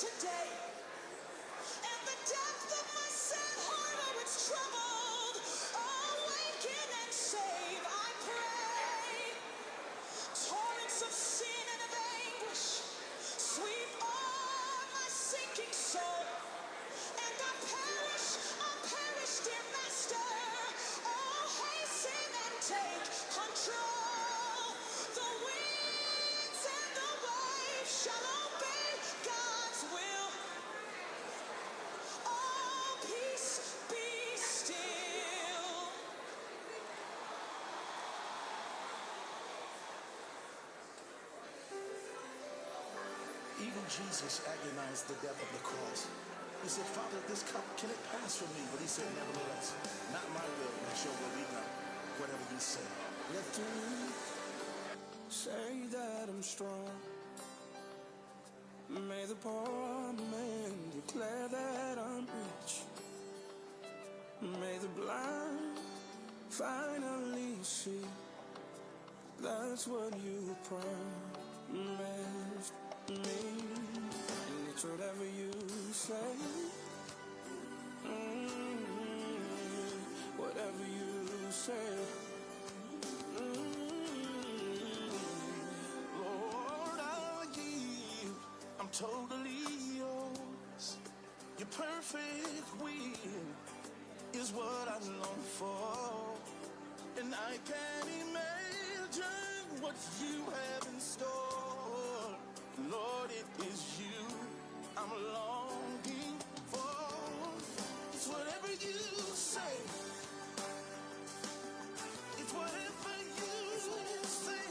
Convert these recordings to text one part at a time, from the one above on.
today. And the depth of my sad heart, oh, it's troubled. Awaken and save, I pray. Torrents of sin and of anguish sweep on my sinking soul. And I perish, dear Master. Oh, hasten and take control. The winds and the waves shall obey God's will. Oh, peace, be still. Even Jesus agonized the death of the cross. He said, Father, this cup, can it pass from me? But he said, nevertheless, not my will, but your will be done. Whatever you say. Lift me, say that I'm strong. May the poor man declare that I'm rich. May the blind finally see. That's what you promised me. And it's whatever you say. Whatever you say. Lord, I'll yield. I'm totally yours. Your perfect will is what I long for. And I can't imagine what you have in store. Lord, it is you I'm longing for. It's whatever you say. It's whatever you say.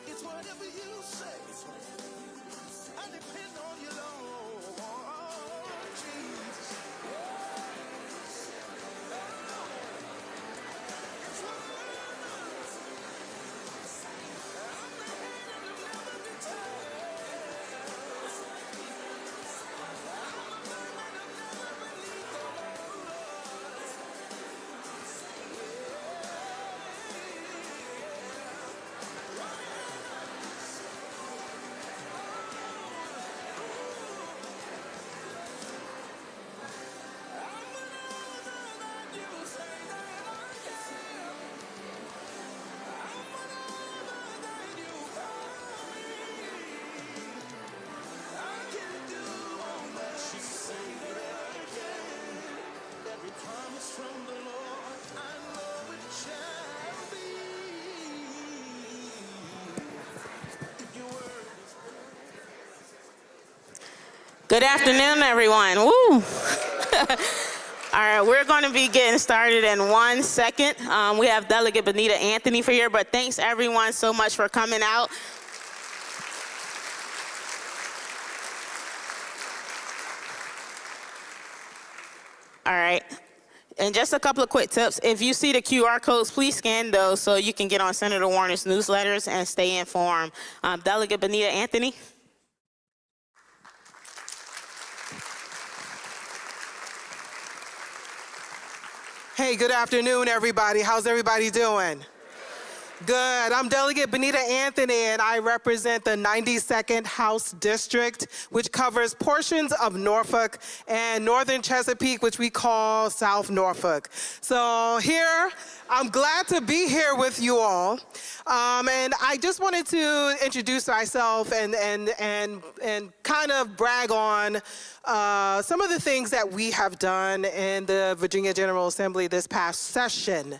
It's whatever you say. I depend on you, Lord Jesus. From the Lord, I know it shall be. If your word is Good afternoon, everyone. Woo! All right, we're going to be getting started in 1 second. We have Delegate Bonita Anthony for here, but thanks everyone so much for coming out. All right. And just a couple of quick tips. If you see the QR codes, please scan those so you can get on Senator Warner's newsletters and stay informed. Delegate Bonita Anthony. Hey, good afternoon, everybody. How's everybody doing? Good. I'm Delegate Bonita Anthony, and I represent the 92nd House District, which covers portions of Norfolk and northern Chesapeake, which we call South Norfolk. So here, I'm glad to be here with you all. And I just wanted to introduce myself and kind of brag on some of the things that we have done in the Virginia General Assembly this past session.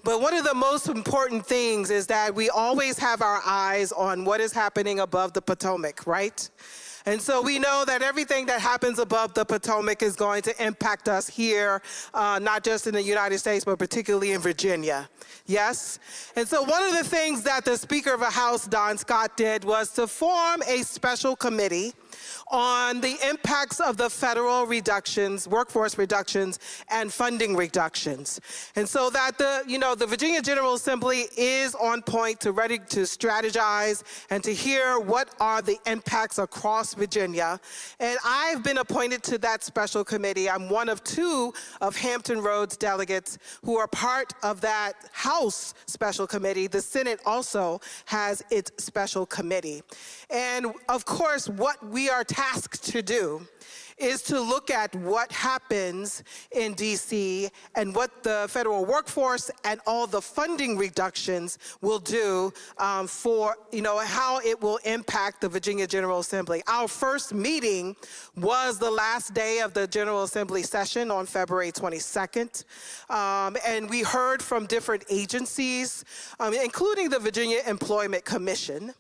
But one of the most important things is that we always have our eyes on what is happening above the Potomac, right? And so we know that everything that happens above the Potomac is going to impact us here, not just in the United States, but particularly in Virginia. Yes? And so one of the things that the Speaker of the House, Don Scott, did was to form a special committee on the impacts of the federal reductions, workforce reductions, and funding reductions. And so that the Virginia General Assembly is on point to ready to strategize and to hear what are the impacts across Virginia. And I've been appointed to that special committee. I'm one of two of Hampton Road's delegates who are part of that House special committee. The Senate also has its special committee. And of course, what we are tasked to do is to look at what happens in DC and what the federal workforce and all the funding reductions will do for, how it will impact the Virginia General Assembly. Our first meeting was the last day of the General Assembly session on February 22nd. And we heard from different agencies, including the Virginia Employment Commission.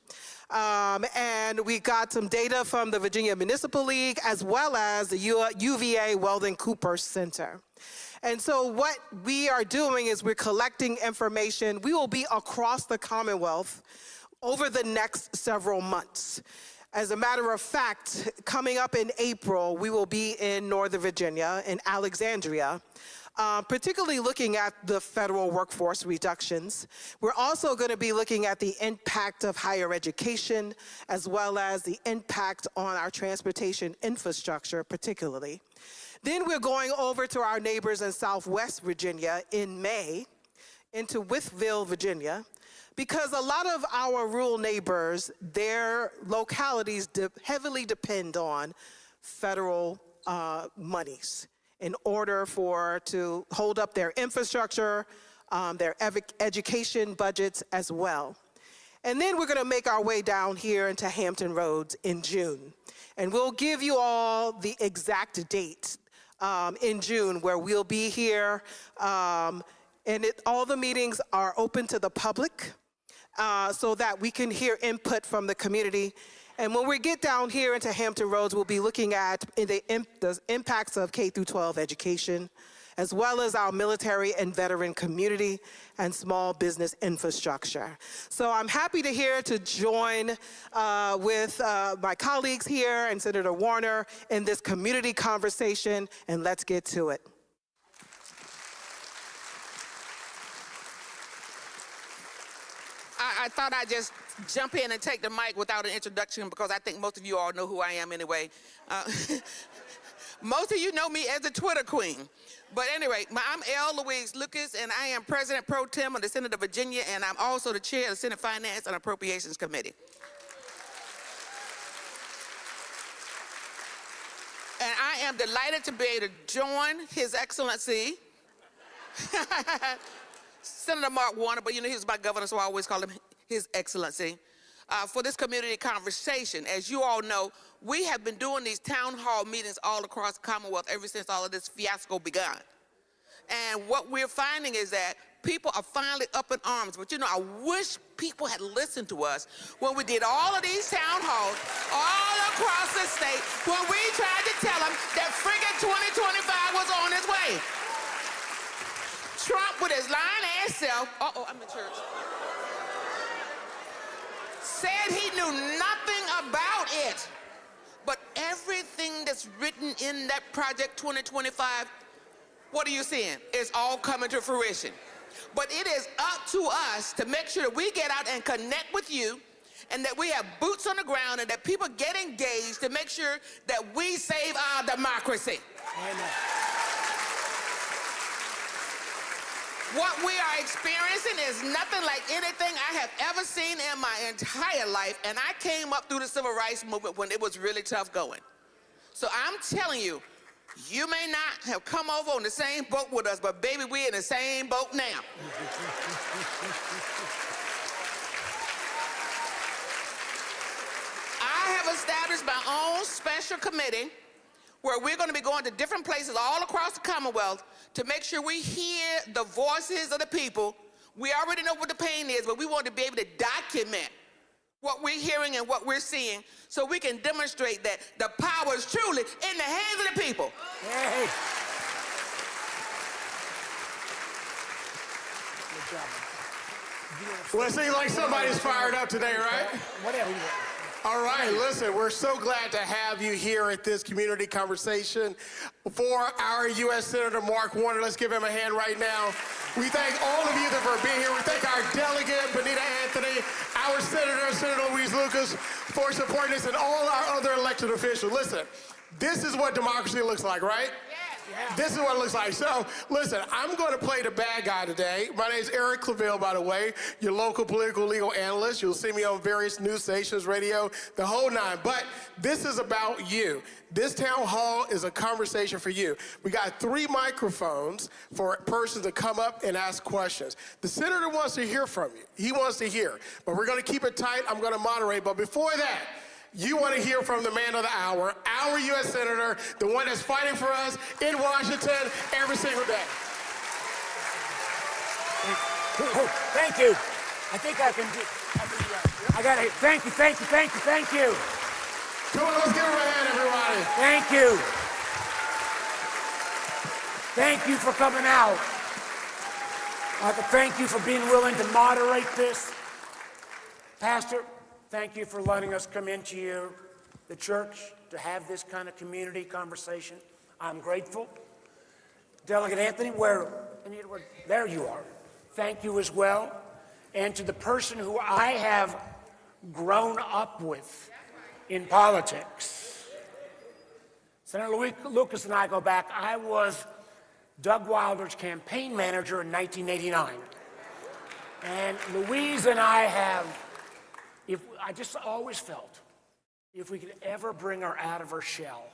And we got some data from the Virginia Municipal League as well as the UVA Weldon Cooper Center. And so what we are doing is we're collecting information. We will be across the Commonwealth over the next several months. As a matter of fact, coming up in April, we will be in Northern Virginia, in Alexandria, particularly looking at the federal workforce reductions. We're also going to be looking at the impact of higher education, as well as the impact on our transportation infrastructure, particularly. Then we're going over to our neighbors in Southwest Virginia in May, into Wytheville, Virginia, because a lot of our rural neighbors, their localities heavily depend on federal monies in order to hold up their infrastructure, their education budgets as well. And then we're going to make our way down here into Hampton Roads in June. And we'll give you all the exact date in June where we'll be here. All the meetings are open to the public so that we can hear input from the community. And when we get down here into Hampton Roads, we'll be looking at the impacts of K-12 education, as well as our military and veteran community and small business infrastructure. So I'm happy to join with my colleagues here and Senator Warner in this community conversation, and let's get to it. I thought I'd just jump in and take the mic without an introduction because I think most of you all know who I am anyway. Most of you know me as the Twitter queen. But anyway, I'm Louise Lucas, and I am President Pro Tem of the Senate of Virginia, and I'm also the Chair of the Senate Finance and Appropriations Committee. And I am delighted to be able to join His Excellency, Senator Mark Warner, but he's my governor, so I always call him His Excellency, for this community conversation. As you all know, we have been doing these town hall meetings all across the Commonwealth ever since all of this fiasco began. And what we're finding is that people are finally up in arms. But I wish people had listened to us when we did all of these town halls all across the state when we tried to tell them that friggin' 2025 was on its way. Trump, with his lying-ass self, I'm in church, said he knew nothing about it. But everything that's written in that Project 2025, what are you seeing? It's all coming to fruition. But it is up to us to make sure that we get out and connect with you, and that we have boots on the ground, and that people get engaged to make sure that we save our democracy. Amen. What we are experiencing is nothing like anything I have ever seen in my entire life, and I came up through the civil rights movement when it was really tough going. So I'm telling you, you may not have come over on the same boat with us, but baby, we're in the same boat now. I have established my own special committee where we're going to be going to different places all across the Commonwealth to make sure we hear the voices of the people. We already know what the pain is, but we want to be able to document what we're hearing and what we're seeing so we can demonstrate that the power is truly in the hands of the people. Hey. Well, it seems like somebody's fired up today, right? Whatever. All right, listen, we're so glad to have you here at this community conversation. For our U.S. Senator Mark Warner, let's give him a hand right now. We thank all of you for being here. We thank our delegate, Bonita Anthony, our senator, Senator Louise Lucas, for supporting us, and all our other elected officials. Listen, this is what democracy looks like, right? Yeah. This is what it looks like. So, listen, I'm going to play the bad guy today. My name is Eric Claville, by the way, your local political legal analyst. You'll see me on various news stations, radio, the whole nine. But this is about you. This town hall is a conversation for you. We got 3 microphones for a person to come up and ask questions. The senator wants to hear from you. He wants to hear. But we're going to keep it tight. I'm going to moderate. But before that, you want to hear from the man of the hour, our U.S. Senator, the one that's fighting for us in Washington every single day. Thank you. I think I can do. I got it. Thank you. Come on, let's give him a hand, everybody. Thank you. Thank you for coming out. I'd like to thank you for being willing to moderate this. Pastor, thank you for letting us come into the church to have this kind of community conversation. I'm grateful. Delegate Anthony, there you are. Thank you as well. And to the person who I have grown up with in politics. Senator Lucas and I go back. I was Doug Wilder's campaign manager in 1989. And Louise and I I just always felt if we could ever bring her out of her shell.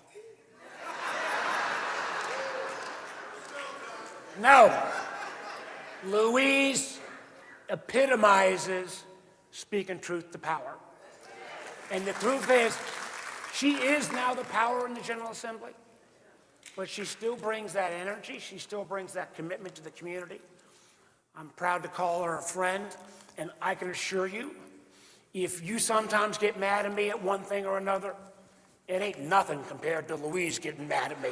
No. Louise epitomizes speaking truth to power. And the truth is, she is now the power in the General Assembly, but she still brings that energy. She still brings that commitment to the community. I'm proud to call her a friend, and I can assure you, if you sometimes get mad at me at one thing or another, it ain't nothing compared to Louise getting mad at me.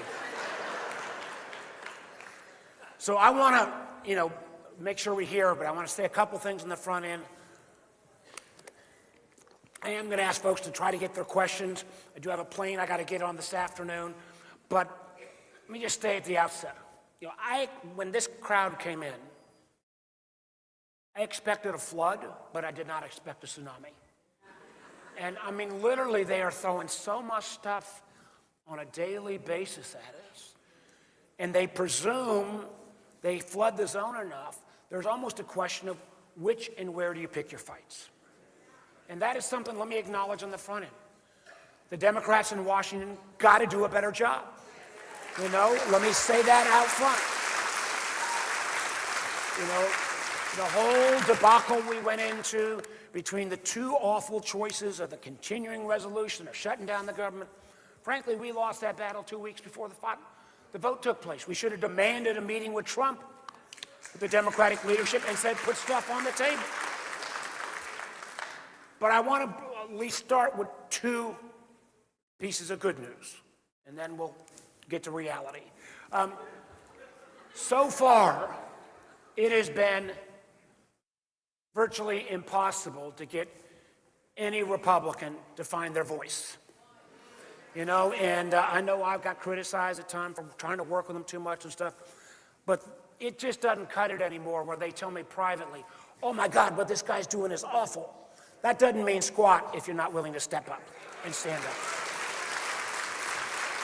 So I want to, make sure we hear, but I want to say a couple things in the front end. I am going to ask folks to try to get their questions. I do have a plane I got to get on this afternoon, but let me just stay at the outset. When this crowd came in, I expected a flood, but I did not expect a tsunami. And I mean, literally, they are throwing so much stuff on a daily basis at us. And they presume they flood the zone enough, there's almost a question of which and where do you pick your fights. And that is something, let me acknowledge on the front end. The Democrats in Washington got to do a better job. Let me say that out front. The whole debacle we went into between the 2 awful choices of the continuing resolution or shutting down the government, frankly, we lost that battle 2 weeks before the vote took place. We should have demanded a meeting with Trump, with the Democratic leadership, and said, put stuff on the table. But I want to at least start with 2 pieces of good news, and then we'll get to reality. So far, it has been virtually impossible to get any Republican to find their voice. And I know I've got criticized at times for trying to work with them too much and stuff, but it just doesn't cut it anymore where they tell me privately, oh my God, what this guy's doing is awful. That doesn't mean squat if you're not willing to step up and stand up.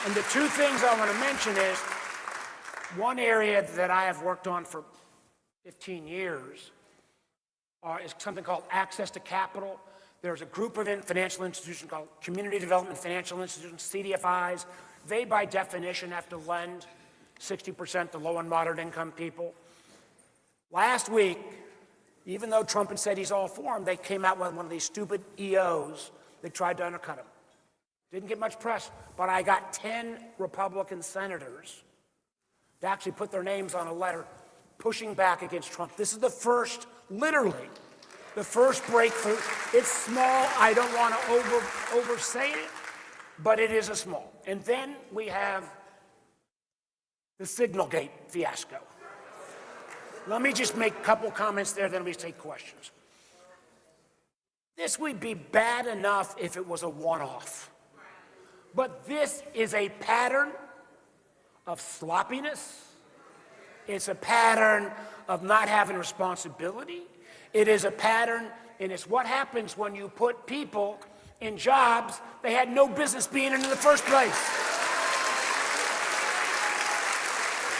And the 2 things I want to mention is, one area that I have worked on for 15 years is something called access to capital. There's a group of financial institutions called Community Development Financial Institutions, CDFIs. They, by definition, have to lend 60% to low and moderate income people. Last week, even though Trump had said he's all for them, they came out with one of these stupid EOs that tried to undercut him. Didn't get much press, but I got 10 Republican senators to actually put their names on a letter pushing back against Trump. This is the first, literally, the first breakthrough. It's small. I don't want to oversay it, but it is a small. And then we have the Signalgate fiasco. Let me just make a couple comments there, then we take questions. This would be bad enough if it was a one-off. But this is a pattern of sloppiness. It's a pattern of not having responsibility. It is a pattern, and it's what happens when you put people in jobs they had no business being in the first place.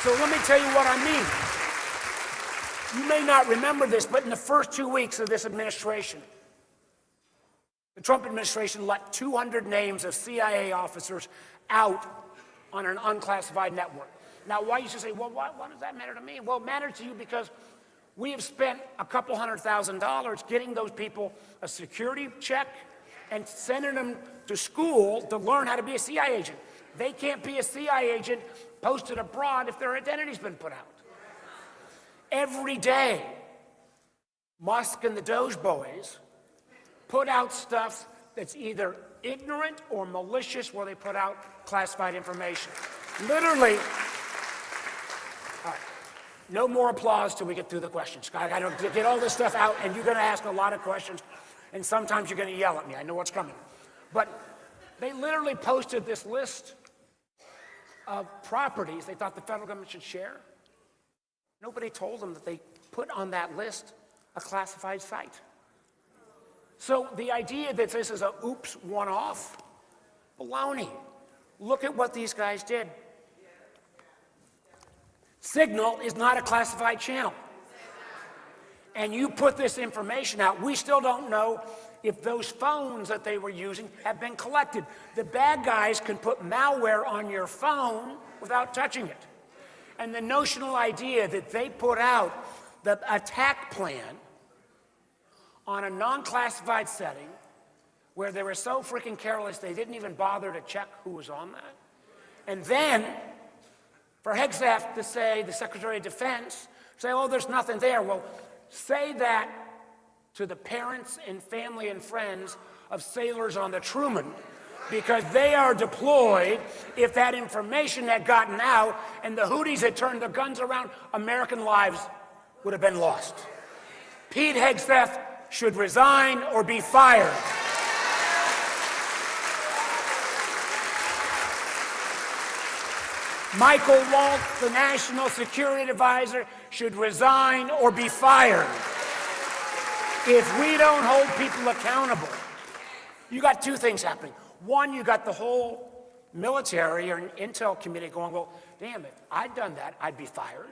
So let me tell you what I mean. You may not remember this, but in the first 2 weeks of this administration, the Trump administration let 200 names of CIA officers out on an unclassified network. Now, why you should say, well, why does that matter to me? Well, it matters to you because we have spent a couple $100,000 getting those people a security check and sending them to school to learn how to be a CIA agent. They can't be a CIA agent posted abroad if their identity's been put out. Every day, Musk and the Doge boys put out stuff that's either ignorant or malicious where they put out classified information. Literally, all right, no more applause till we get through the questions. I gotta get all this stuff out, and you're gonna ask a lot of questions, and sometimes you're gonna yell at me. I know what's coming. But they literally posted this list of properties they thought the federal government should share. Nobody told them that they put on that list a classified site. So the idea that this is a oops one-off, baloney. Look at what these guys did. Signal is not a classified channel. And you put this information out, we still don't know if those phones that they were using have been collected. The bad guys can put malware on your phone without touching it. And the notional idea that they put out the attack plan on a non-classified setting where they were so freaking careless they didn't even bother to check who was on that. And then for Hegseth to say, the Secretary of Defense, say, oh, there's nothing there. Well, say that to the parents and family and friends of sailors on the Truman, because they are deployed. If that information had gotten out and the Houthis had turned their guns around, American lives would have been lost. Pete Hegseth should resign or be fired. Michael Waltz, the National Security Advisor, should resign or be fired. If we don't hold people accountable, you got two things happening. One, you got the whole military or intel community going, well, damn, if I'd done that, I'd be fired.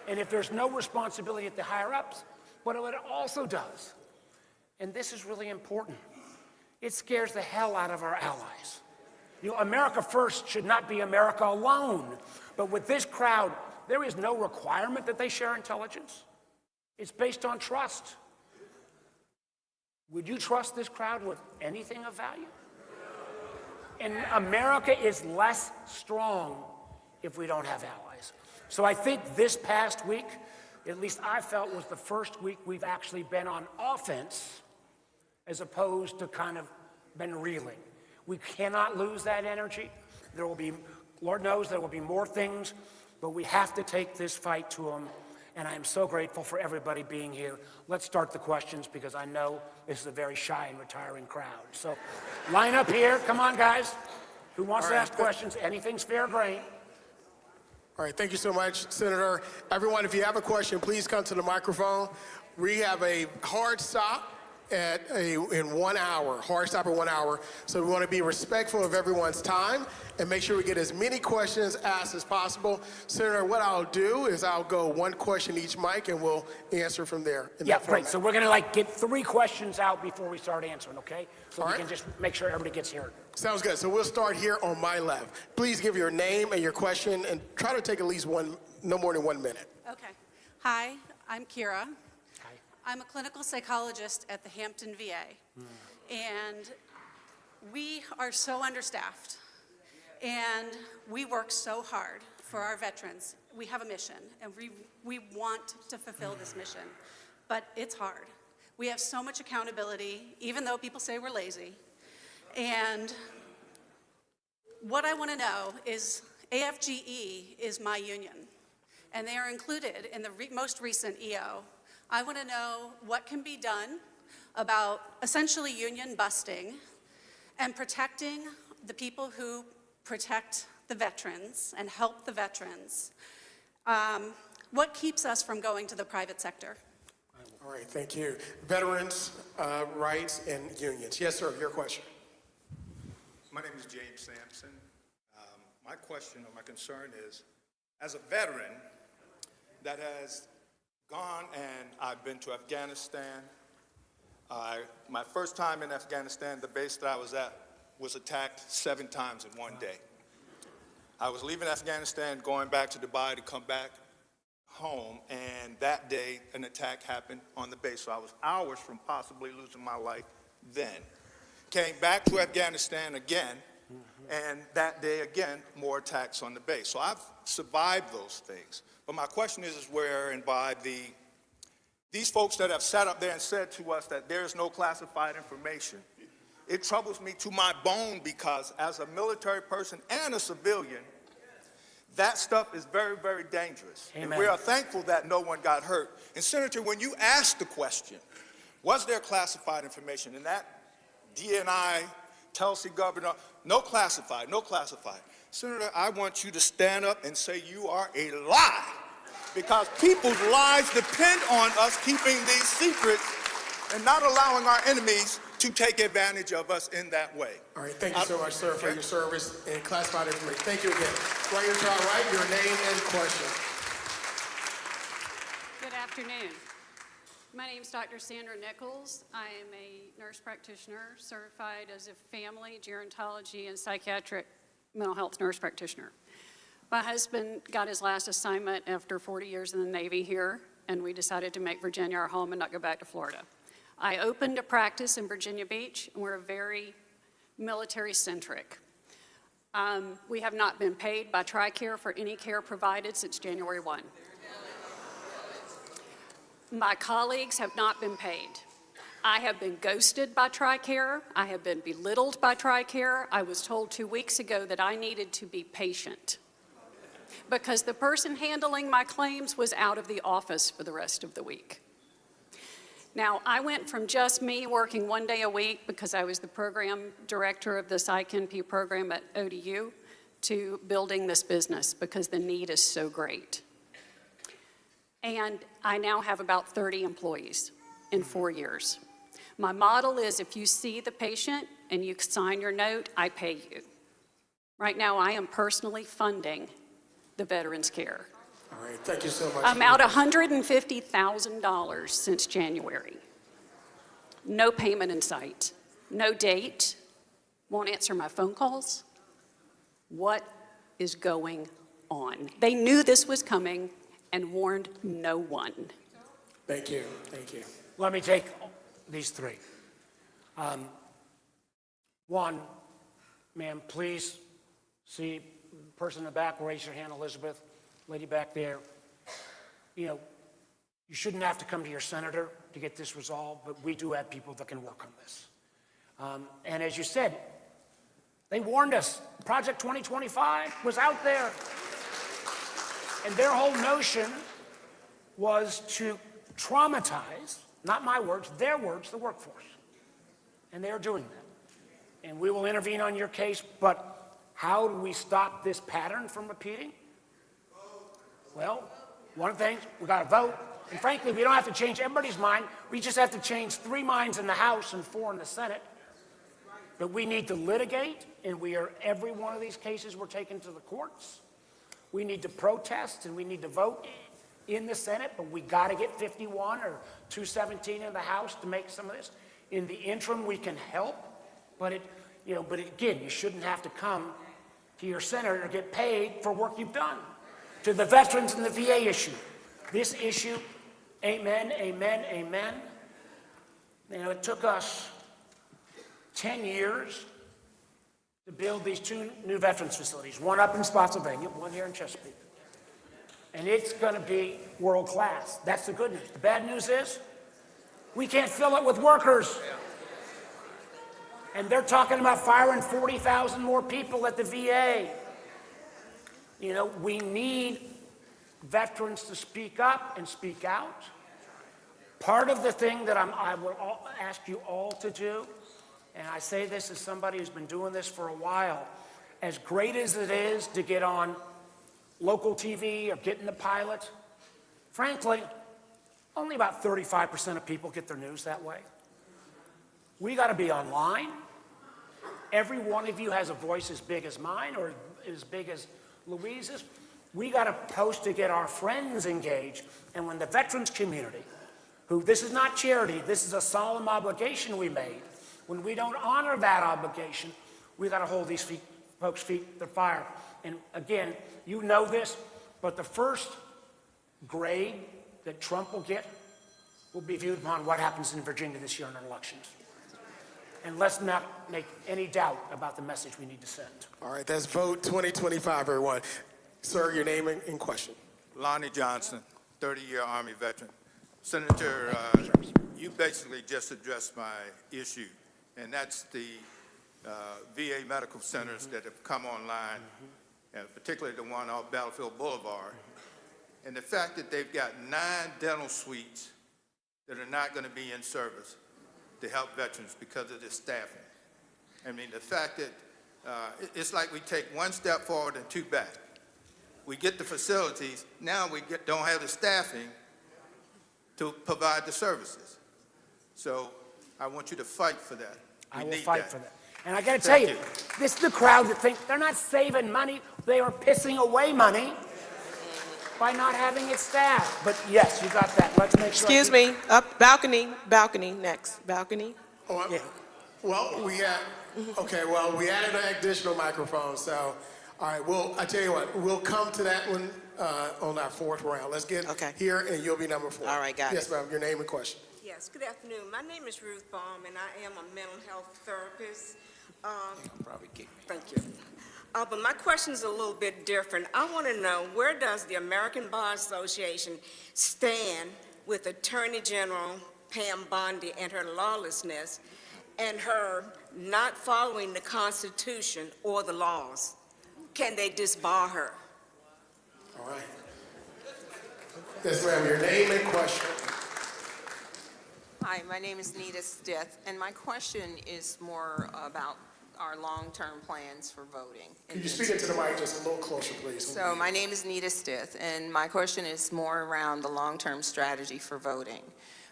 And if there's no responsibility at the higher ups, what it also does, and this is really important, it scares the hell out of our allies. You know, America first should not be America alone. But with this crowd, there is no requirement that they share intelligence. It's based on trust. Would you trust this crowd with anything of value? And America is less strong if we don't have allies. So I think this past week, at least I felt, was the first week we've actually been on offense as opposed to kind of been reeling. We cannot lose that energy. There will be, Lord knows, there will be more things, but we have to take this fight to them. And I am so grateful for everybody being here. Let's start the questions because I know this is a very shy and retiring crowd. So line up here. Come on, guys. Who wants to ask questions? Anything's fair game. All right, thank you so much, Senator. Everyone, if you have a question, please come to the microphone. We have a hard stop in 1 hour, hard stop in 1 hour. So we want to be respectful of everyone's time and make sure we get as many questions asked as possible. Senator, what I'll do is I'll go one question each mic and we'll answer from there. Yeah, great. So we're going to get 3 questions out before we start answering, okay? So we can just make sure everybody gets here. Sounds good. So we'll start here on my left. Please give your name and your question and try to take at least no more than 1 minute. Okay. Hi, I'm Kira. I'm a clinical psychologist at the Hampton VA, and we are so understaffed, and we work so hard for our veterans. We have a mission, and we want to fulfill this mission, but it's hard. We have so much accountability, even though people say we're lazy, and what I want to know is AFGE is my union, and they are included in the most recent EO. I want to know what can be done about essentially union busting and protecting the people who protect the veterans and help the veterans. What keeps us from going to the private sector? All right, thank you. Veterans' rights and unions. Yes, sir, your question. My name is James Sampson. My question or my concern is, as a veteran that has gone and I've been to Afghanistan, my first time in Afghanistan, the base that I was at was attacked 7 times in one day. I was leaving Afghanistan, going back to Dubai to come back home, and that day an attack happened on the base. So I was hours from possibly losing my life then. Came back to Afghanistan again, and that day again, more attacks on the base. So I've survived those things. But my question is where and by these folks that have sat up there and said to us that there's no classified information, it troubles me to my bone, because as a military person and a civilian, that stuff is very, very dangerous. Amen. And we are thankful that no one got hurt. And Senator, when you asked the question, was there classified information? And that DNI tells the governor, no classified, no classified. Senator, I want you to stand up and say you are a lie, because people's lives depend on us keeping these secrets and not allowing our enemies to take advantage of us in that way. All right, thank you so much, sir, for your service and classified information. Thank you again. Right here to our right, your name and question. Good afternoon. My name is Dr. Sandra Nichols. I am a nurse practitioner certified as a family, gerontology, and psychiatric mental health nurse practitioner. My husband got his last assignment after 40 years in the Navy here, and we decided to make Virginia our home and not go back to Florida. I opened a practice in Virginia Beach, and we're very military-centric. We have not been paid by TRICARE for any care provided since January 1. My colleagues have not been paid. I have been ghosted by TRICARE. I have been belittled by TRICARE. I was told 2 weeks ago that I needed to be patient because the person handling my claims was out of the office for the rest of the week. Now, I went from just me working 1 day a week because I was the program director of the PsycNP program at ODU to building this business because the need is so great. And I now have about 30 employees in 4 years. My model is if you see the patient and you sign your note, I pay you. Right now, I am personally funding the veterans' care. All right, thank you so much. I'm out $150,000 since January. No payment in sight, no date, won't answer my phone calls. What is going on? They knew this was coming and warned no one. Thank you, thank you. Let me take these 3. One, ma'am, please see the person in the back, raise your hand, Elizabeth, lady back there. You know, you shouldn't have to come to your senator to get this resolved, but we do have people that can work on this. And as you said, they warned us. Project 2025 was out there. And their whole notion was to traumatize, not my words, their words, the workforce. And they are doing that. And we will intervene on your case, but how do we stop this pattern from repeating? Well, one of the things, we got to vote. And frankly, we don't have to change everybody's mind. We just have to change 3 minds in the House and 4 in the Senate. But we need to litigate, and every one of these cases we're taking to the courts. We need to protest, and we need to vote in the Senate, but we got to get 51 or 217 in the House to make some of this. In the interim, we can help, but again, you shouldn't have to come to your senator to get paid for work you've done. To the veterans and the VA issue, this issue, amen, amen, amen. You know, it took us 10 years to build these 2 new veterans facilities, one up in Spotsylvania, one here in Chesapeake. And it's going to be world class. That's the good news. The bad news is we can't fill it with workers. And they're talking about firing 40,000 more people at the VA. You know, we need veterans to speak up and speak out. Part of the thing that I will ask you all to do, and I say this as somebody who's been doing this for a while, as great as it is to get on local TV or get in the pilot, frankly, only about 35% of people get their news that way. We got to be online. Every one of you has a voice as big as mine or as big as Louise's. We got to post to get our friends engaged. And when the veterans community, who this is not charity, this is a solemn obligation we made, when we don't honor that obligation, we got to hold these folks' feet to the fire. And again, you know this, but the first grade that Trump will get will be viewed upon what happens in Virginia this year in our elections. And let's not make any doubt about the message we need to send. All right, that's Vote 2025, everyone. Sir, your name in question. Lonnie Johnson, 30-year Army veteran. Senator, you basically just addressed my issue, and that's the VA medical centers that have come online, and particularly the one off Battlefield Boulevard, and the fact that they've got 9 dental suites that are not going to be in service to help veterans because of this staffing. I mean, the fact that it's like we take one step forward and 2 back. We get the facilities, now we don't have the staffing to provide the services. So I want you to fight for that. I will fight for that. And I got to tell you, this is the crowd that thinks they're not saving money, they are pissing away money by not having it staffed. But yes, you got that. Let's make sure. Excuse me, up, balcony, next, balcony. Oh, Yeah. well, we added an additional microphone, so, all right, I tell you what, we'll come to that one on our 4th round. Let's get here, and you'll be number 4. All right, got it. Yes, ma'am, your name and question. Yes, good afternoon. My name is Ruth Baum, and I am a mental health therapist. Thank you. But my question is a little bit different. I want to know, where does the American Bar Association stand with Attorney General Pam Bondi and her lawlessness and her not following the Constitution or the laws? Can they disbar her? All right. Yes, ma'am, your name and question. Hi, my name is Nita Stith, and my question is more about our long-term plans for voting. Could you speak into the mic just a little closer, please? So my name is Nita Stith, and my question is more around the long-term strategy for voting.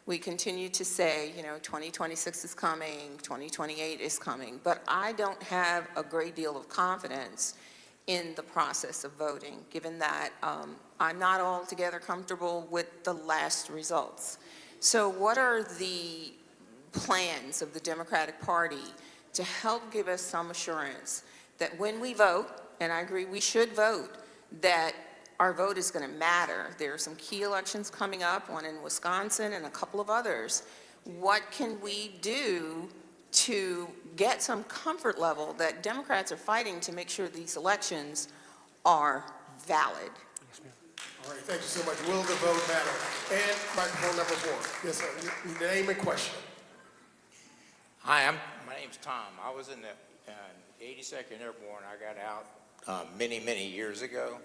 We continue to say, 2026 is coming, 2028 is coming, but I don't have a great deal of confidence in the process of voting, given that I'm not altogether comfortable with the last results. So what are the plans of the Democratic Party to help give us some assurance that when we vote, and I agree we should vote, that our vote is going to matter? There are some key elections coming up, one in Wisconsin and a couple of others. What can we do to get some comfort level that Democrats are fighting to make sure these elections are valid? All right, thank you so much. Will the vote matter? And microphone number 4. Yes, sir. Your name and question. Hi, my name's Tom. I was in the 82nd Airborne. I got out many, many years ago.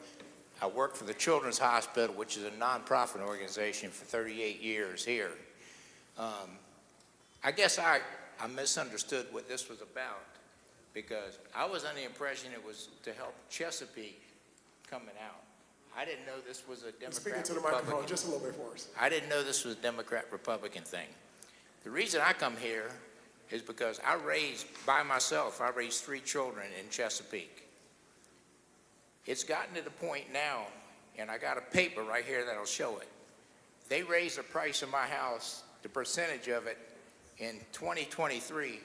I worked for the Children's Hospital, which is a nonprofit organization, for 38 years here. I guess I misunderstood what this was about, because I was under the impression it was to help Chesapeake coming out. I didn't know this was a Democrat-Republican. Speaking to the microphone just a little bit for us. I didn't know this was a Democrat-Republican thing. The reason I come here is because I raised 3 children in Chesapeake. It's gotten to the point now, and I got a paper right here that'll show it. They raised the price of my house, the percentage of it, in 2023,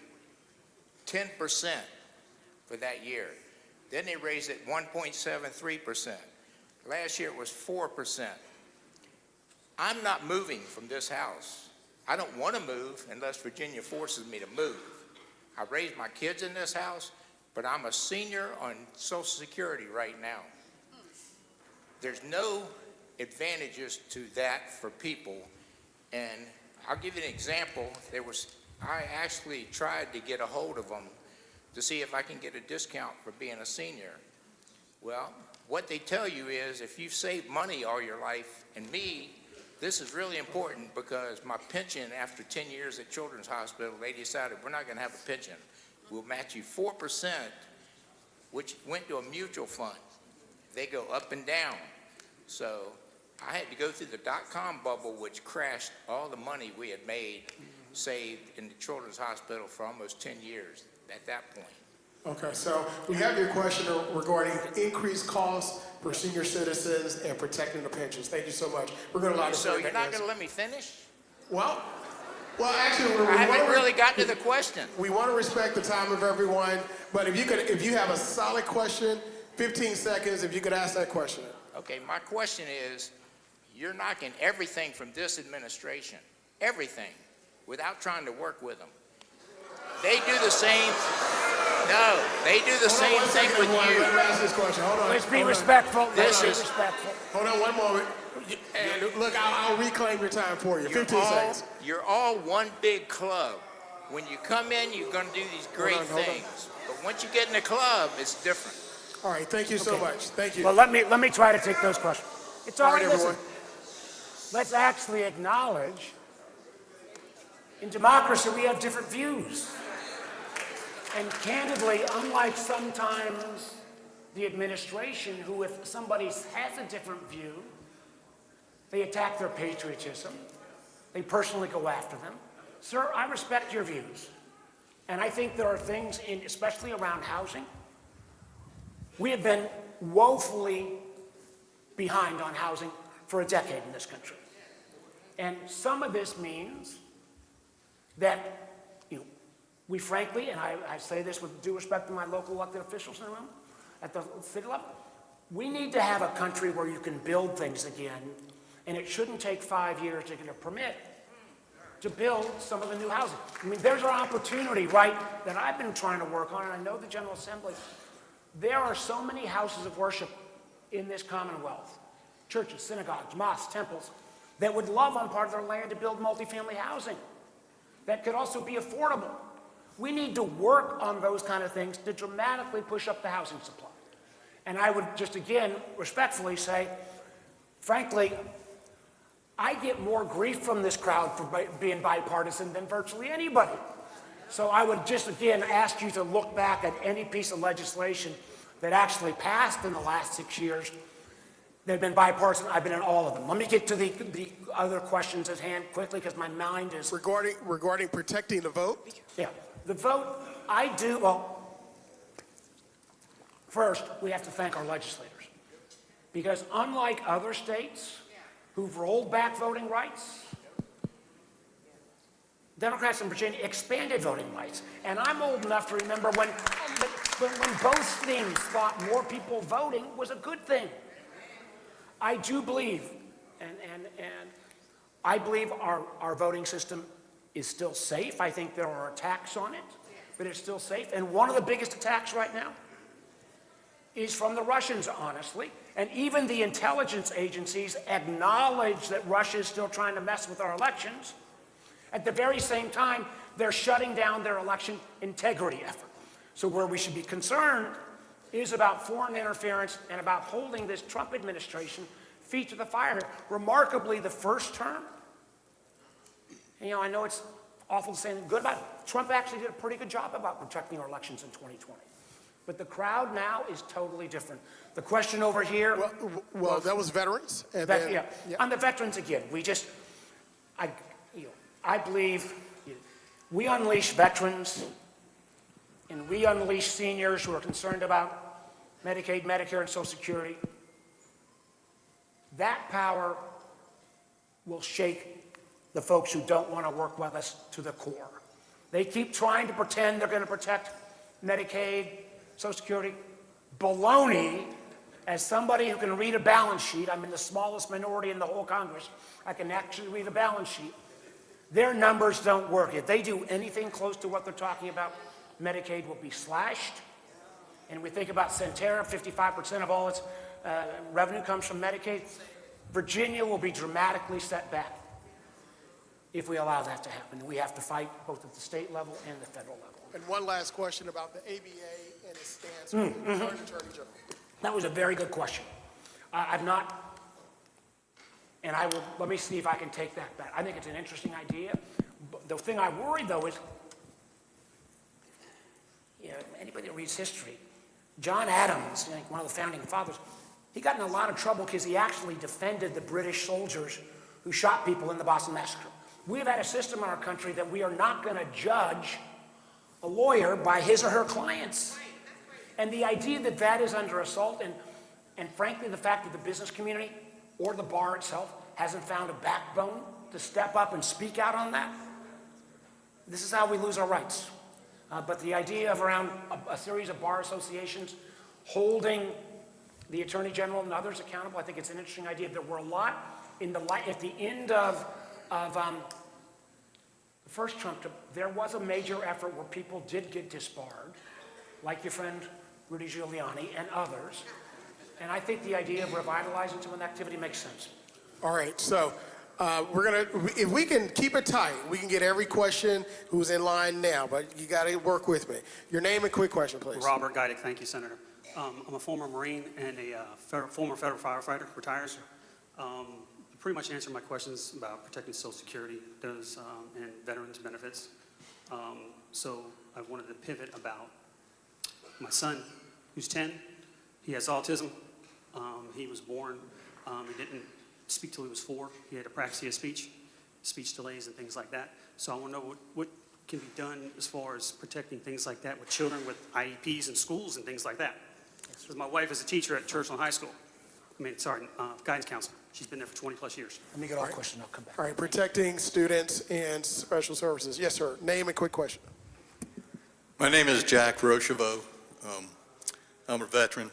10% for that year. Then they raised it 1.73%. Last year it was 4%. I'm not moving from this house. I don't want to move unless Virginia forces me to move. I raised my kids in this house, but I'm a senior on Social Security right now. There's no advantages to that for people. And I'll give you an example. I actually tried to get a hold of them to see if I can get a discount for being a senior. Well, what they tell you is if you've saved money all your life, and me, This is really important because my pension after 10 years at Children's Hospital, they decided we're not going to have a pension. We'll match you 4%, which went to a mutual fund. They go up and down. So I had to go through the dot-com bubble, which crashed all the money we had made, saved in the Children's Hospital for almost 10 years at that point. Okay, so we have your question regarding increased costs for senior citizens and protecting the pensions. Thank you so much. We're going to allow So you're not going to let me finish? Well, actually, I haven't really gotten to the question. We want to respect the time of everyone, but if you have a solid question, 15 seconds, if you could ask that question. Okay, my question is, you're knocking everything from this administration, everything, without trying to work with them. They do the same. No, they do the same thing with you. Let me ask this question. Hold on. Let's be respectful. This Let's is be respectful. Hold on one moment. And look, I'll reclaim your time for you. 15 seconds. You're all one big club. When you come in, you're going to do these great things. But once you get in the club, it's different. All right, thank you so much. Thank you. Well, let me try to take those questions. It's all right, everyone. listen. Let's actually acknowledge in democracy we have different views. And candidly, unlike sometimes the administration, who if somebody has a different view, they attack their patriotism, they personally go after them. Sir, I respect your views. And I think there are things, especially around housing, we have been woefully behind on housing for a decade in this country. And some of this means that we frankly, and I say this with due respect to my local elected officials in the room, at the city level, we need to have a country where you can build things again, and it shouldn't take 5 years to get a permit to build some of the new housing. I mean, there's an opportunity, right, that I've been trying to work on, and I know the General Assembly. There are so many houses of worship in this Commonwealth, churches, synagogues, mosques, temples, that would love on part of their land to build multifamily housing that could also be affordable. We need to work on those kind of things to dramatically push up the housing supply. And I would just again respectfully say, frankly, I get more grief from this crowd for being bipartisan than virtually anybody. So I would just again ask you to look back at any piece of legislation that actually passed in the last 6 years. They've been bipartisan. I've been in all of them. Let me get to the other questions at hand quickly because my mind is... Regarding protecting the vote? Yeah. The vote, well, first, we have to thank our legislators. Because unlike other states who've rolled back voting rights, Democrats in Virginia expanded voting rights. And I'm old enough to remember when both things thought more people voting was a good thing. I do believe, and I believe our voting system is still safe. I think there are attacks on it, but it's still safe. And one of the biggest attacks right now is from the Russians, honestly. And even the intelligence agencies acknowledge that Russia is still trying to mess with our elections. At the very same time, they're shutting down their election integrity effort. So where we should be concerned is about foreign interference and about holding this Trump administration feet to the fire. Remarkably, the first term, I know it's awful to say anything good about it. Trump actually did a pretty good job about protecting our elections in 2020. But the crowd now is totally different. The question over here... Well, that was veterans. And yeah. On the veterans, again, I believe we unleash veterans and we unleash seniors who are concerned about Medicaid, Medicare, and Social Security. That power will shake the folks who don't want to work with us to the core. They keep trying to pretend they're going to protect Medicaid, Social Security. Baloney. As somebody who can read a balance sheet, I'm in the smallest minority in the whole Congress, I can actually read a balance sheet. Their numbers don't work. If they do anything close to what they're talking about, Medicaid will be slashed. And we think about Centera, 55% of all its revenue comes from Medicaid. Virginia will be dramatically set back if we allow that to happen. We have to fight both at the state level and the federal level. And one last question about the ABA and its stance with the current Attorney General. That was a very good question. I've not And let me see if I can take that back. I think it's an interesting idea. But the thing I worry, though, is, anybody that reads history, John Adams, one of the founding fathers, he got in a lot of trouble because he actually defended the British soldiers who shot people in the Boston Massacre. We've had a system in our country that we are not going to judge a lawyer by his or her clients. And the idea that that is under assault, and frankly, the fact that the business community or the bar itself hasn't found a backbone to step up and speak out on that, this is how we lose our rights. But the idea of around a series of bar associations holding the Attorney General and others accountable, I think it's an interesting idea. There were a lot at the end of the first Trump trip, there was a major effort where people did get disbarred, like your friend Rudy Giuliani and others. And I think the idea of revitalizing some of that activity makes sense. All right, so if we can keep it tight, we can get every question who's in line now, but you got to work with me. Your name and quick question, please. Robert Geidick, thank you, Senator. I'm a former Marine and a former federal firefighter, retired. Pretty much answered my questions about protecting Social Security and veterans benefits. So I wanted to pivot about my son, who's 10. He has autism. He was born, he didn't speak till he was 4. He had apraxia speech delays and things like that. So I want to know what can be done as far as protecting things like that with children with IEPs in schools and things like that. Because my wife is a teacher at Churchland High School. Guidance counselor. She's been there for 20 plus years. Let me get off question, I'll come back. All right, protecting students and special services. Yes, sir. Name and quick question. My name is Jack Rocheveau. I'm a veteran.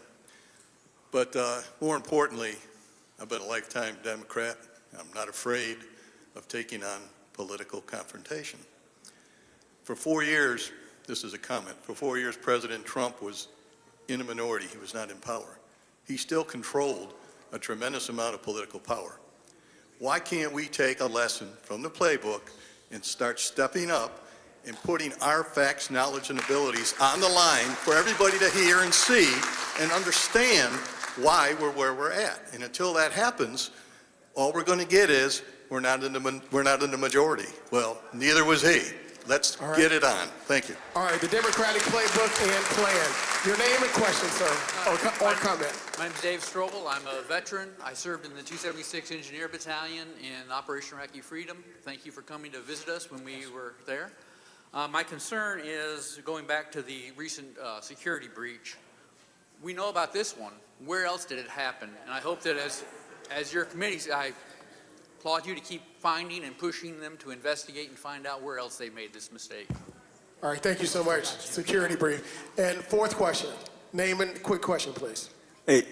But more importantly, I've been a lifetime Democrat. I'm not afraid of taking on political confrontation. For 4 years, this is a comment, for 4 years President Trump was in a minority. He was not in power. He still controlled a tremendous amount of political power. Why can't we take a lesson from the playbook and start stepping up and putting our facts, knowledge, and abilities on the line for everybody to hear and see and understand why we're where we're at? And until that happens, all we're going to get is we're not in the majority. Well, neither was he. Let's get it on. Thank you. All right, the Democratic playbook and plan. Your name and question, sir, or comment. My name is Dave Strobel. I'm a veteran. I served in the 276 Engineer Battalion in Operation Iraqi Freedom. Thank you for coming to visit us when we were there. My concern is going back to the recent security breach. We know about this one. Where else did it happen? And I hope that as your committee, I applaud you to keep finding and pushing them to investigate and find out where else they made this mistake. All right, thank you so much. Security brief. And fourth question. Name and quick question, please. Hey,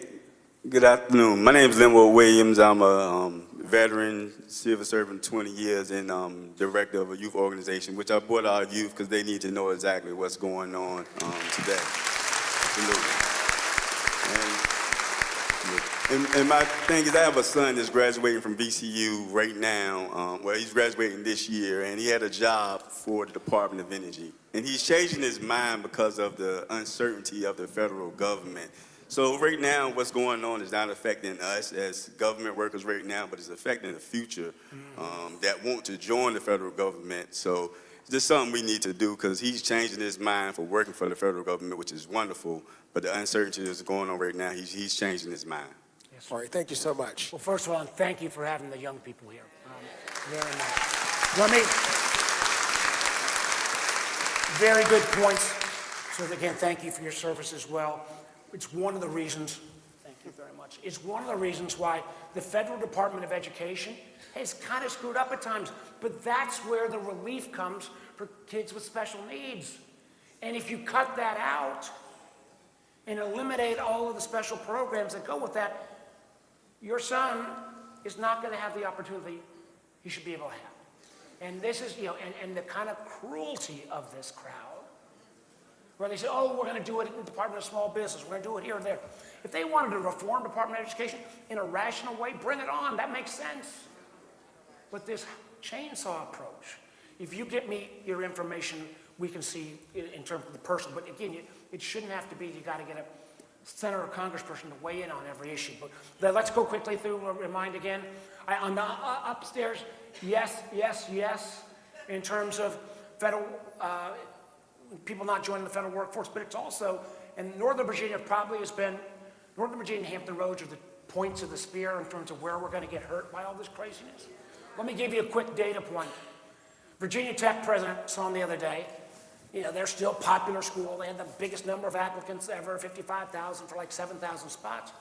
good afternoon. My name is Linwood Williams. I'm a veteran, civil servant, 20 years, and director of a youth organization, which I brought our youth because they need to know exactly what's going on today. And my thing is, I have a son that's graduating from VCU right now. Well, he's graduating this year, and he had a job for the Department of Energy. And he's changing his mind because of the uncertainty of the federal government. So right now, what's going on is not affecting us as government workers right now, but it's affecting the future that want to join the federal government. So it's just something we need to do because he's changing his mind for working for the federal government, which is wonderful. But the uncertainty that's going on right now, he's changing his mind. Yes. All right, thank you so much. Well, first of all, thank you for having the young people here. Very nice. Let me, very good points. So again, thank you for your service as well. It's one of the reasons, thank you very much, it's one of the reasons why the Federal Department of Education has kind of screwed up at times, but that's where the relief comes for kids with special needs. And if you cut that out and eliminate all of the special programs that go with that, your son is not going to have the opportunity he should be able to have. And this is, and the kind of cruelty of this crowd, where they say, oh, we're going to do it in the Department of Small Business, we're going to do it here and there. If they wanted to reform Department of Education in a rational way, bring it on, that makes sense. But this chainsaw approach, if you get me your information, we can see in terms of the person, but again, it shouldn't have to be, you got to get senator or congressperson to weigh in on every issue. But let's go quickly through and remind again. On the upstairs, yes, yes, yes, in terms of federal, people not joining the federal workforce, but it's also, and Northern Virginia probably has been, Northern Virginia and Hampton Roads are the points of the spear in terms of where we're going to get hurt by all this craziness. Let me give you a quick data point. Virginia Tech president saw them the other day. You know, they're still a popular school. They had the biggest number of applicants ever, 55,000 for like 7,000 spots.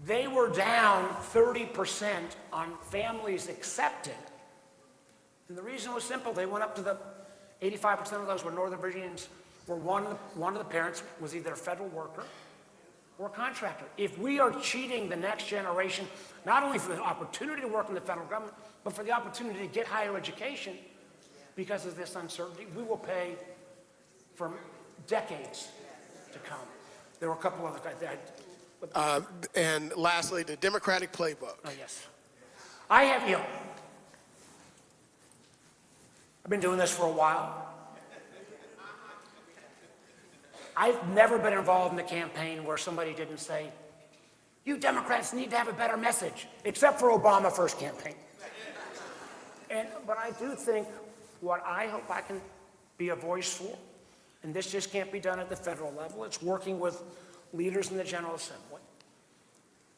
They were down 30% on families accepted. And the reason was simple. They went up to the 85% of those were Northern Virginians, where one of the parents was either a federal worker or a contractor. If we are cheating the next generation, not only for the opportunity to work in the federal government, but for the opportunity to get higher education because of this uncertainty, we will pay for decades to come. There were a couple other guys there. And lastly, the Democratic playbook. Oh, yes. I have, you know, I've been doing this for a while. I've never been involved in a campaign where somebody didn't say, you Democrats need to have a better message, except for Obama first campaign. But I do think what I hope I can be a voice for, and this just can't be done at the federal level, it's working with leaders in the General Assembly,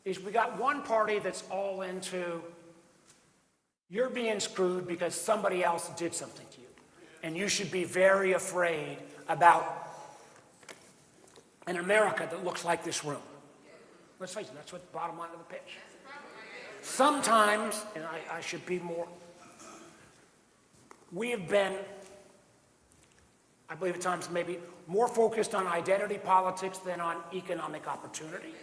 is we got one party that's all into, you're being screwed because somebody else did something to you. And you should be very afraid about an America that looks like this room. Let's face it, that's what the bottom line of the pitch. Sometimes, and I should be more, we have been, I believe at times maybe, more focused on identity politics than on economic opportunity.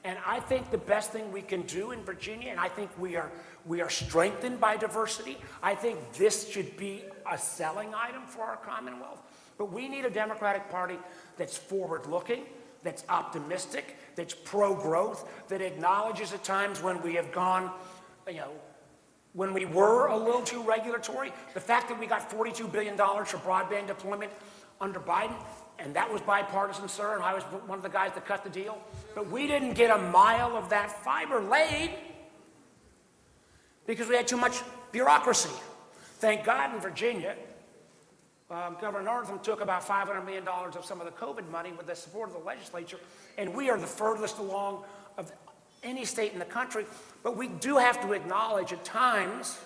And I think the best thing we can do in Virginia, and I think we are strengthened by diversity, I think this should be a selling item for our Commonwealth. But we need a Democratic Party that's forward-looking, that's optimistic, that's pro-growth, that acknowledges at times when we have gone, you know, when we were a little too regulatory. The fact that we got $42 billion for broadband deployment under Biden, and that was bipartisan, sir, and I was one of the guys that cut the deal. But we didn't get a mile of that fiber laid because we had too much bureaucracy. Thank God in Virginia, Governor Northam took about $500 million of some of the COVID money with the support of the legislature, and we are the furthest along of any state in the country. But we do have to acknowledge at times,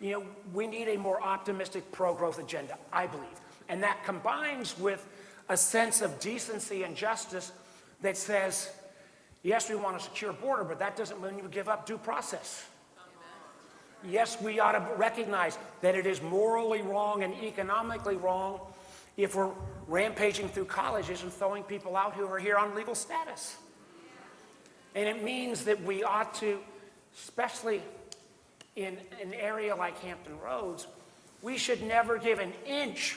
you know, we need a more optimistic pro-growth agenda, I believe. And that combines with a sense of decency and justice that says, yes, we want a secure border, but that doesn't mean you give up due process. Yes, we ought to recognize that it is morally wrong and economically wrong if we're rampaging through colleges and throwing people out who are here on legal status. And it means that we ought to, especially in an area like Hampton Roads, we should never give an inch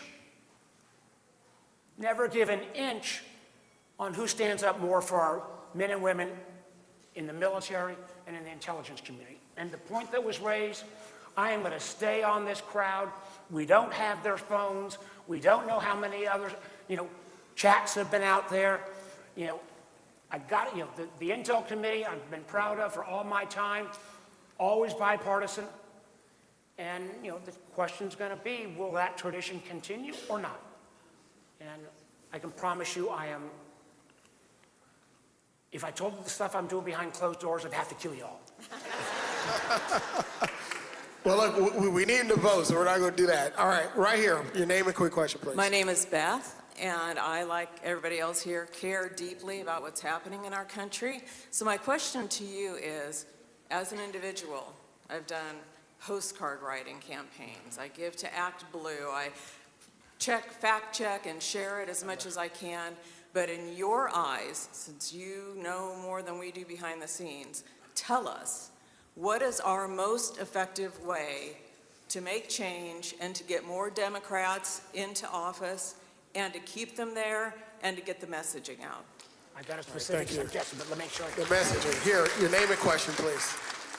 on who stands up more for our men and women in the military and in the intelligence community. And the point that was raised, I am going to stay on this crowd. We don't have their phones. We don't know how many other, chats have been out there. I got, the Intel Committee I've been proud of for all my time, always bipartisan. And, the question's going to be, will that tradition continue or not? And I can promise you if I told you the stuff I'm doing behind closed doors, I'd have to kill you all. Well, look, we need to vote, so we're not going to do that. All right, right here. Your name and quick question, please. My name is Beth, and I, like everybody else here, care deeply about what's happening in our country. So my question to you is, as an individual, I've done postcard writing campaigns. I give to Act Blue. I fact check, and share it as much as I can. But in your eyes, since you know more than we do behind the scenes, tell us, what is our most effective way to make change and to get more Democrats into office and to keep them there and to get the messaging out? I got a specific suggestion, but let me make sure. The messaging. Here, your name and question, please.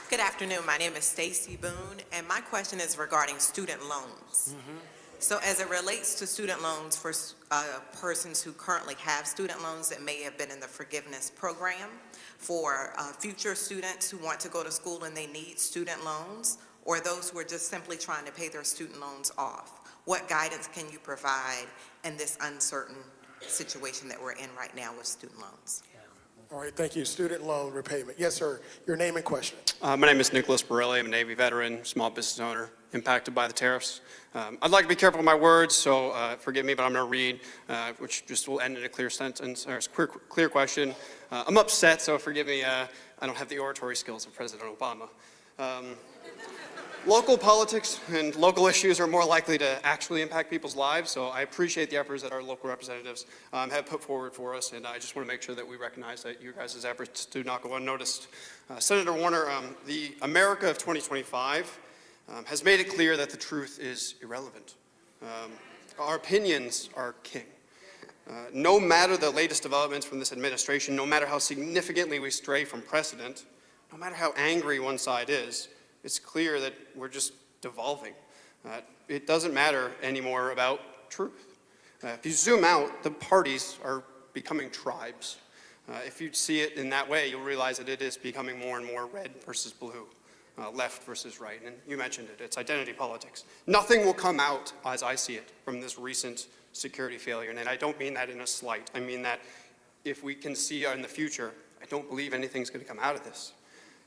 Good afternoon. My name is Stacy Boone, and my question is regarding student loans. So as it relates to student loans for persons who currently have student loans that may have been in the forgiveness program, for future students who want to go to school and they need student loans, or those who are just simply trying to pay their student loans off, what guidance can you provide in this uncertain situation that we're in right now with student loans? All right, thank you. Student loan repayment. Yes, sir. Your name and question. My name is Nicholas Borelli. I'm a Navy veteran, small business owner, impacted by the tariffs. I'd like to be careful with my words, so forgive me, but I'm going to read, which just will end in a clear sentence, or a clear question. I'm upset, so forgive me. I don't have the oratory skills of President Obama. Local politics and local issues are more likely to actually impact people's lives, so I appreciate the efforts that our local representatives have put forward for us, and I just want to make sure that we recognize that you guys' efforts do not go unnoticed. Senator Warner, the America of 2025 has made it clear that the truth is irrelevant. Our opinions are king. No matter the latest developments from this administration, no matter how significantly we stray from precedent, no matter how angry one side is, it's clear that we're just devolving. It doesn't matter anymore about truth. If you zoom out, the parties are becoming tribes. If you see it in that way, you'll realize that it is becoming more and more red versus blue, left versus right. And you mentioned it, it's identity politics. Nothing will come out, as I see it, from this recent security failure. And I don't mean that in a slight. I mean that if we can see in the future, I don't believe anything's going to come out of this.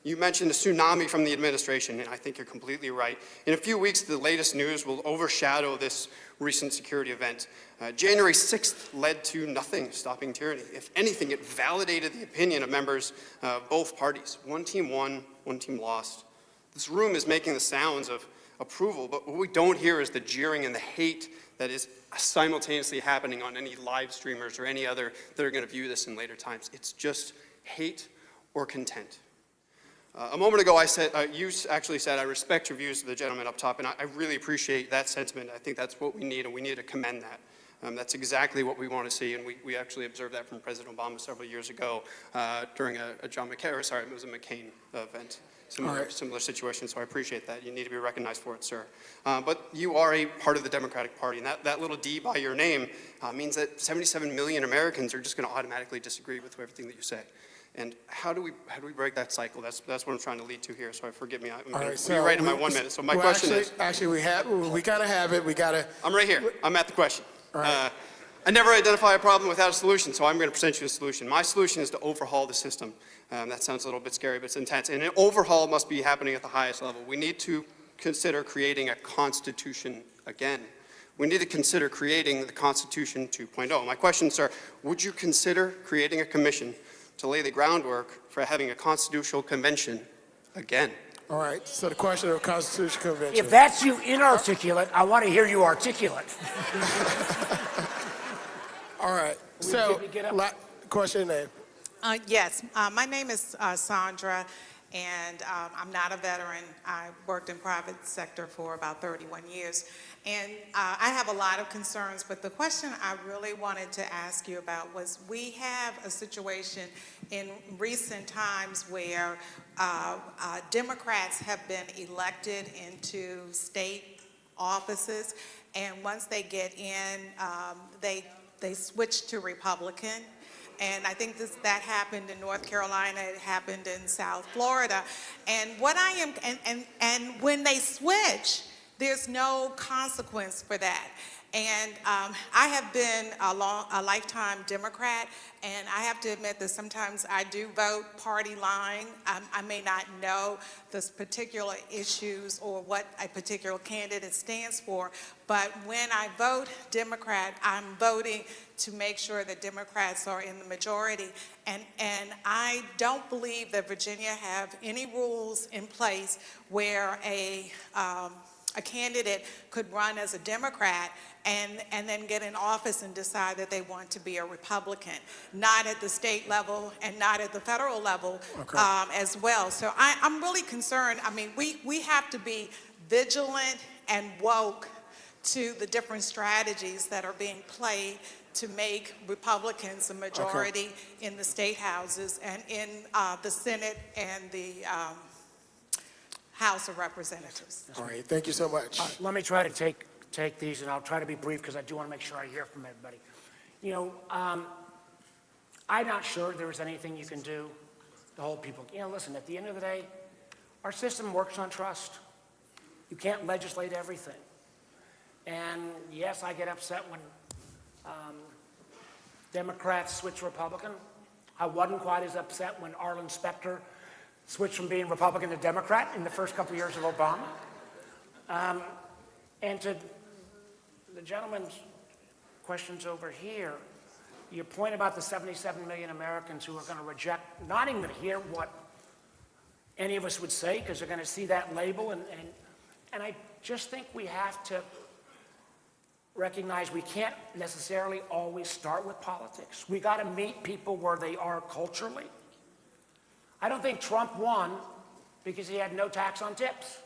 You mentioned a tsunami from the administration, and I think you're completely right. In a few weeks, the latest news will overshadow this recent security event. January 6th led to nothing stopping tyranny. If anything, it validated the opinion of members of both parties. One team won, one team lost. This room is making the sounds of approval, but what we don't hear is the jeering and the hate that is simultaneously happening on any live streamers or any other that are going to view this in later times. It's just hate or content. A moment ago, you actually said, I respect your views of the gentleman up top, and I really appreciate that sentiment. I think that's what we need, and we need to commend that. That's exactly what we want to see, and we actually observed that from President Obama several years ago during a John McCain, or sorry, it was a McCain event. Similar situation, so I appreciate that. You need to be recognized for it, sir. But you are a part of the Democratic Party, and that little D by your name means that 77 million Americans are just going to automatically disagree with everything that you say. And how do we break that cycle? That's what I'm trying to lead to here. So forgive me. I'm going to be right in my 1 minute. So my question is. Actually, we gotta have it. I'm right here. I'm at the question. Right. I never identify a problem without a solution, so I'm going to present you a solution. My solution is to overhaul the system. That sounds a little bit scary, but it's intense. And an overhaul must be happening at the highest level. We need to consider creating a constitution again. We need to consider creating the Constitution 2.0. My question, sir, would you consider creating a commission to lay the groundwork for having a constitutional convention again? All right, so the question of a constitutional convention. If that's you inarticulate, I want to hear you articulate. All right, so question name. Yes, my name is Sandra, and I'm not a veteran. I worked in private sector for about 31 years. And I have a lot of concerns, but the question I really wanted to ask you about was, we have a situation in recent times where Democrats have been elected into state offices, and once they get in, they switch to Republican. And I think that happened in North Carolina, it happened in South Florida. And what I am, and when they switch, there's no consequence for that. And I have been a lifetime Democrat, and I have to admit that sometimes I do vote party line. I may not know the particular issues or what a particular candidate stands for, but when I vote Democrat, I'm voting to make sure that Democrats are in the majority. And I don't believe that Virginia have any rules in place where a candidate could run as a Democrat and then get in office and decide that they want to be a Republican, not at the state level and not at the federal level as well. So I'm really concerned. I mean, we have to be vigilant and woke to the different strategies that are being played to make Republicans a majority in the state houses and in the Senate and the House of Representatives. All right, thank you so much. Let me try to take take these, and I'll try to be brief because I do want to make sure I hear from everybody. You know, I'm not sure there's anything you can do to hold people. You know, listen, at the end of the day, our system works on trust. You can't legislate everything. And yes, I get upset when Democrats switch Republican. I wasn't quite as upset when Arlen Specter switched from being Republican to Democrat in the first couple of years of Obama. And to the gentleman's questions over here, your point about the 77 million Americans who are going to reject, not even going to hear what any of us would say because they're going to see that label. And I just think we have to recognize we can't necessarily always start with politics. We got to meet people where they are culturally. I don't think Trump won because he had no tax on tips.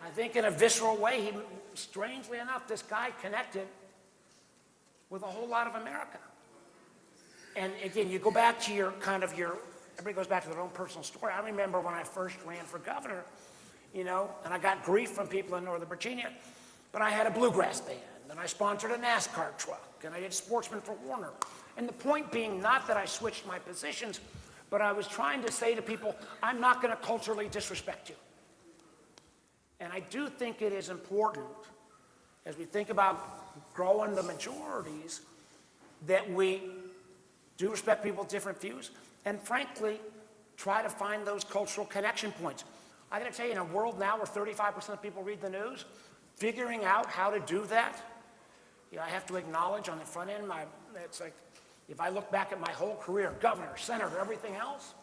I think in a visceral way, strangely enough, this guy connected with a whole lot of America. And again, you go back to everybody goes back to their own personal story. I remember when I first ran for governor, you know, and I got grief from people in Northern Virginia, but I had a bluegrass band, and I sponsored a NASCAR truck, and I did Sportsman for Warner. And the point being not that I switched my positions, but I was trying to say to people, I'm not going to culturally disrespect you. And I do think it is important, as we think about growing the majorities, that we do respect people's different views, and frankly, try to find those cultural connection points. I gotta tell you, in a world now where 35% of people read the news, figuring out how to do that, you know, I have to acknowledge on the front end, it's like, if I look back at my whole career, governor, senator, everything else,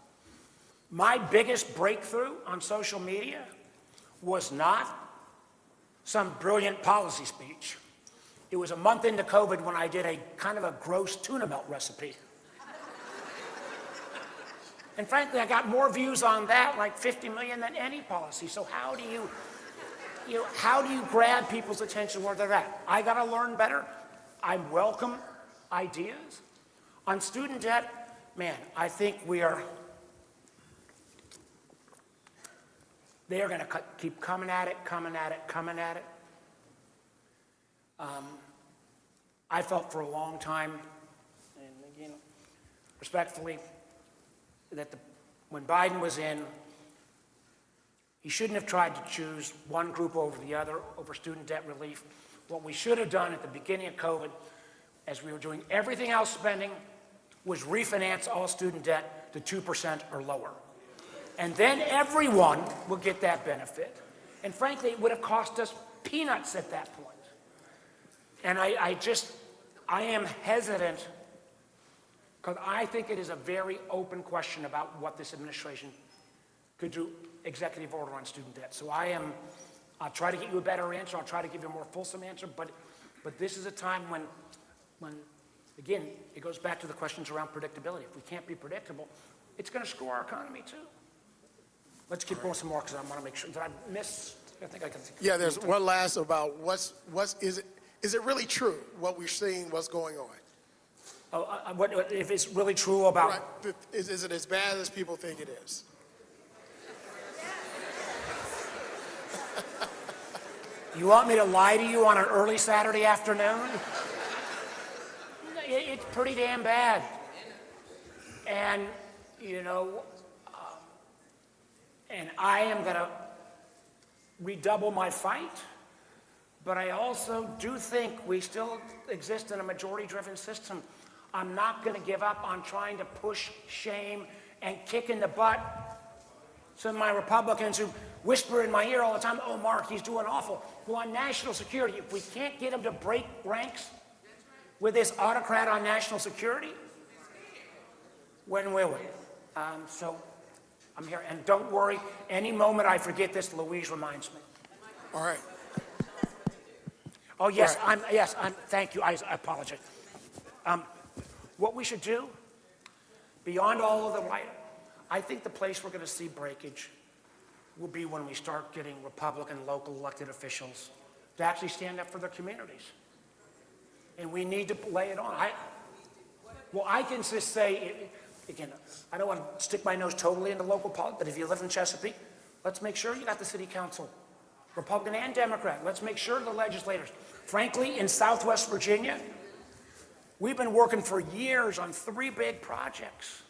my biggest breakthrough on social media was not some brilliant policy speech. It was a month into COVID when I did a kind of a gross tuna melt recipe. And frankly, I got more views on that, like 50 million, than any policy. So how do you grab people's attention where they're at? I got to learn better. I welcome ideas. On student debt, man, I think they are going to keep coming at it. I felt for a long time, and again, respectfully, that when Biden was in, he shouldn't have tried to choose one group over the other over student debt relief. What we should have done at the beginning of COVID, as we were doing everything else spending, was refinance all student debt to 2% or lower. And then everyone would get that benefit. And frankly, it would have cost us peanuts at that point. And I am hesitant because I think it is a very open question about what this administration could do executive order on student debt. So I'll try to get you a better answer. I'll try to give you a more fulsome answer. But this is a time when, again, it goes back to the questions around predictability. If we can't be predictable, it's going to screw our economy too. Let's keep going some more because I want to make sure. Did I miss? I think I can. Yeah, there's one last about is it really true what we're seeing, what's going on? What if it's really true about? Right. Is it as bad as people think it is? You want me to lie to you on an early Saturday afternoon? It's pretty damn bad. And, you know, and I am going to redouble my fight, but I also do think we still exist in a majority-driven system. I'm not going to give up on trying to push shame and kick in the butt some of my Republicans who whisper in my ear all the time, oh, Mark, he's doing awful. Well, on national security, if we can't get him to break ranks with this autocrat on national security, when will we? So I'm here. And don't worry, any moment I forget this, Louise reminds me. All right. Oh, yes, right. Thank you. I apologize. What we should do, beyond all of the right, I think the place we're going to see breakage will be when we start getting Republican local elected officials to actually stand up for their communities. And we need to lay it on. I can just say, again, I don't want to stick my nose totally into local politics, but if you live in Chesapeake, let's make sure you got the city council Republican and Democrat. Let's make sure the legislators, frankly, in Southwest Virginia, we've been working for years on 3 big projects.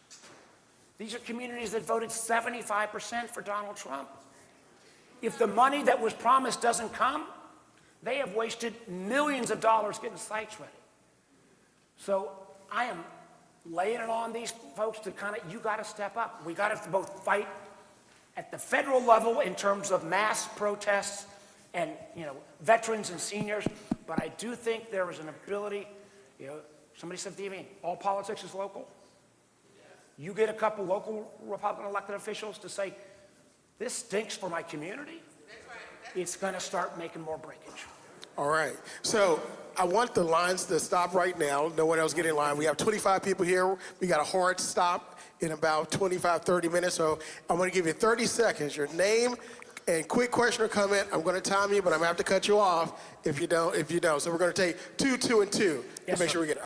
These are communities that voted 75% for Donald Trump. If the money that was promised doesn't come, they have wasted millions of dollars getting sites ready. So I am laying it on these folks to you got to step up. We got to both fight at the federal level in terms of mass protests and, veterans and seniors, but I do think there is an ability, somebody said, "Do all politics is local?" You get a couple local Republican elected officials to say, "This stinks for my community," it's going to start making more breakage. All right. So I want the lines to stop right now. No one else get in line. We have 25 people here. We got a hard stop in about 25, 30 minutes. So I'm going to give you 30 seconds. Your name and quick question or comment. I'm going to time you, but I'm going to have to cut you off if you don't. So we're going to take 2, 2, and 2 to make sure we get it.